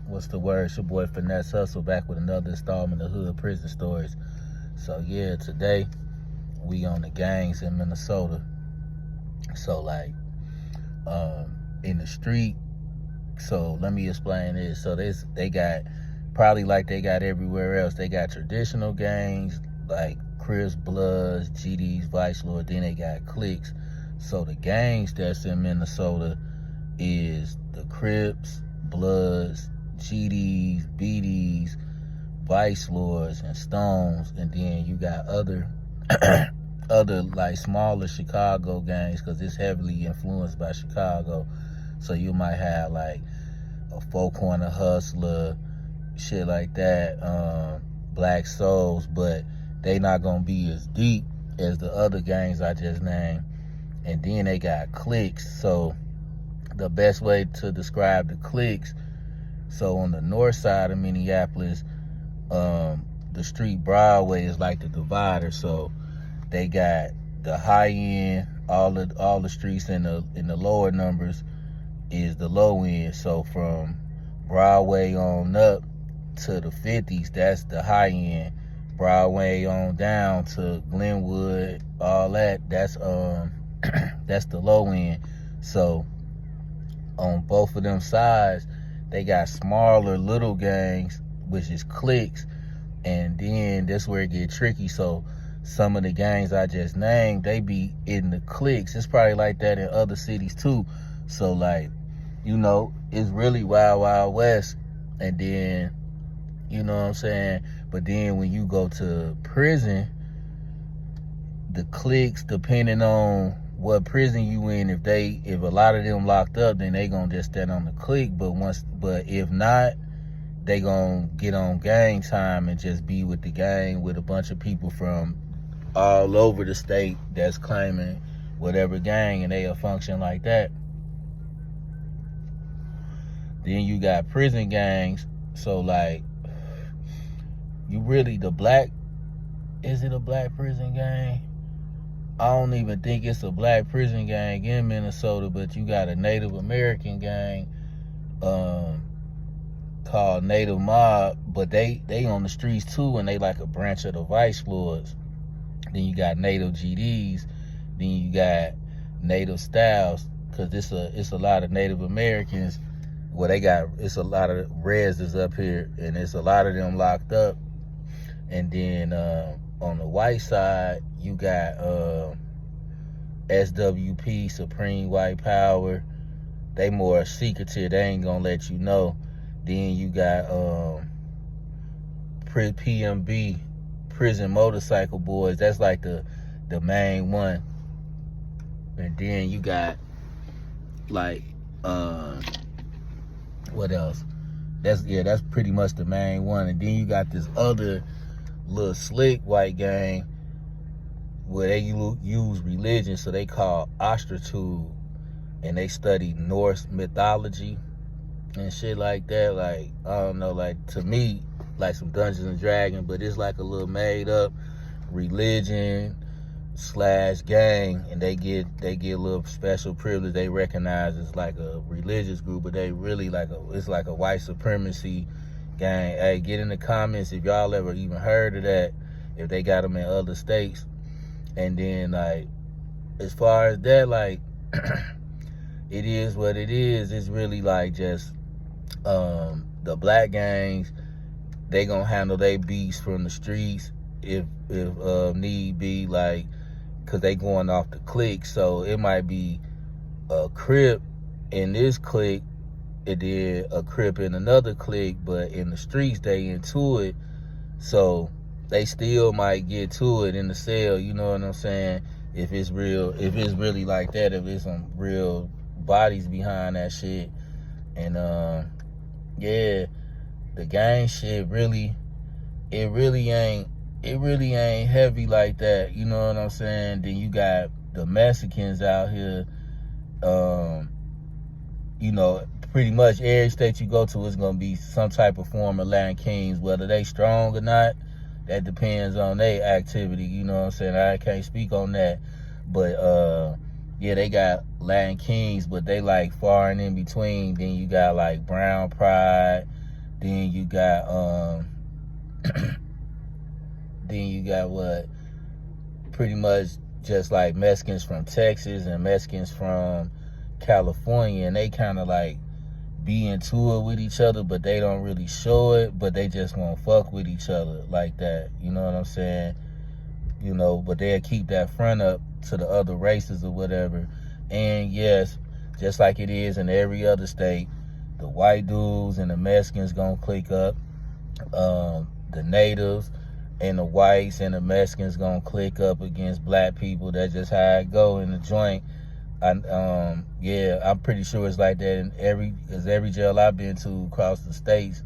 What's the word? It's your boy Finesse Hustle back with another installment of Hood Prison Stories. So yeah, today we on the gangs in Minnesota. So like in the street. So let me explain this. So they got probably like they got everywhere else. They got traditional gangs like Crips, Bloods, GDs, Vice Lord. Then they got cliques. So the gangs that's in Minnesota is the Crips, Bloods, GDs, BDs, Vice Lords, and Stones. And then you got other other like smaller Chicago gangs, because it's heavily influenced by Chicago. So you might have like a Four Corner Hustler, shit like that, Black Souls, but they not gonna be as deep as the other gangs I just named. And then they got cliques. So the best way to describe the cliques, so on the north side of Minneapolis, the street Broadway is like the divider. So they got the high end, all the streets in the lower numbers is the low end. So from Broadway on up to the 50s, that's the high end. Broadway on down to Glenwood, all that's that's the low end. So on both of them sides, they got smaller little gangs, which is cliques. And then that's where it get tricky. So some of the gangs I just named, they be in the cliques. It's probably like that in other cities too. So like, you know, it's really wild, wild west. And then, you know what I'm saying? But then when you go to prison, the cliques, depending on what prison you in, if a lot of them locked up, then they gonna just stand on the clique. But if not, they gonna get on gang time and just be with the gang with a bunch of people from all over the state that's claiming whatever gang, and they'll function like that. Then you got prison gangs. So like, you really, is it a black prison gang? I don't even think it's a black prison gang in Minnesota, but you got a Native American gang called Native Mob, but they on the streets too, and they like a branch of the Vice Lords. Then you got Native GDs. Then you got Native Styles, because it's a lot of Native Americans. Well, it's a lot of Reds is up here, and it's a lot of them locked up. And then on the white side, you got SWP, Supreme White Power. They more secretive. They ain't gonna let you know. Then you got PMB, Prison Motorcycle Boys. That's like the main one. And then you got like what else? That's pretty much the main one. And then you got this other little slick white gang where they use religion, so they call Ostratude, and they study Norse mythology and shit like that. Like, I don't know, like, to me, like some Dungeons and Dragons, but it's like a little made up religion / gang, and they get a little special privilege. They recognize it's like a religious group, but they really it's like a white supremacy gang. Hey, get in the comments if y'all ever even heard of that, if they got them in other states. And then like, as far as that, like, it is what it is. It's really like just the black gangs, they gonna handle their beats from the streets if need be, like, because they going off the clique. So it might be a Crip in this clique, and then a Crip in another clique, but in the streets they into it. So they still might get to it in the cell, you know what I'm saying? If it's really like that, if it's some real bodies behind that shit. And yeah, the gang shit really ain't heavy like that, you know what I'm saying? Then you got the Mexicans out here, you know, pretty much every state you go to is gonna be some type of form of Latin Kings, whether they strong or not. That depends on their activity, you know what I'm saying? I can't speak on that. But yeah, they got Latin Kings, but they like far and in between. Then you got like Brown Pride. Then you got then you got what? Pretty much just like Mexicans from Texas and Mexicans from California, and they kind of like be into it with each other, but they don't really show it, but they just won't fuck with each other like that. You know what I'm saying? You know, but they'll keep that front up to the other races or whatever. And yes, just like it is in every other state, the white dudes and the Mexicans gonna click up. The natives and the whites and the Mexicans gonna click up against black people. That's just how it go in the joint. Yeah, I'm pretty sure it's like that in every jail I've been to across the states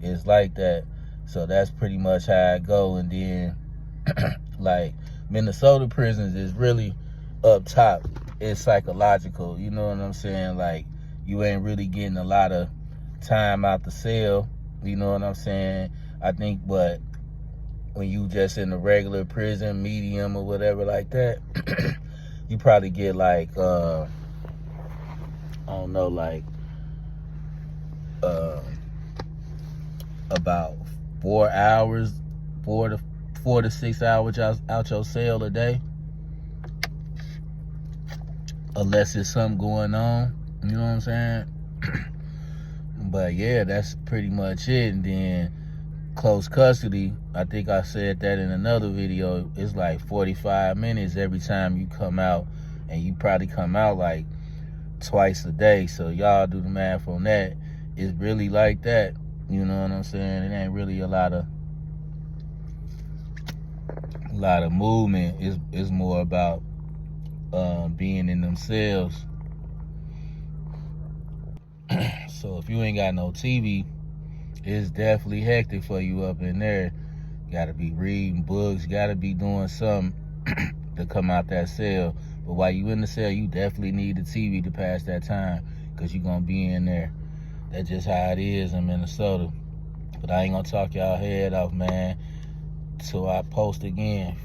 is like that. So that's pretty much how it go. And then like Minnesota prisons is really up top. It's psychological, you know what I'm saying? Like you ain't really getting a lot of time out the cell, you know what I'm saying? I think, but when you just in a regular prison, medium or whatever like that, you probably get like I don't know, like about 4 hours, 4 to 6 hours out your cell a day, unless there's something going on, you know what I'm saying? But yeah, that's pretty much it. And then close custody, I think I said that in another video, it's like 45 minutes every time you come out, and you probably come out like twice a day. So y'all do the math on that. It's really like that, you know what I'm saying? It ain't really a lot of movement. It's more about being in themselves. So if you ain't got no TV, it's definitely hectic for you up in there. You gotta be reading books, gotta be doing something to come out that cell. But while you in the cell, you definitely need the TV to pass that time, because you're gonna be in there. That's just how it is in Minnesota. But I ain't gonna talk y'all head off, man, till I post again.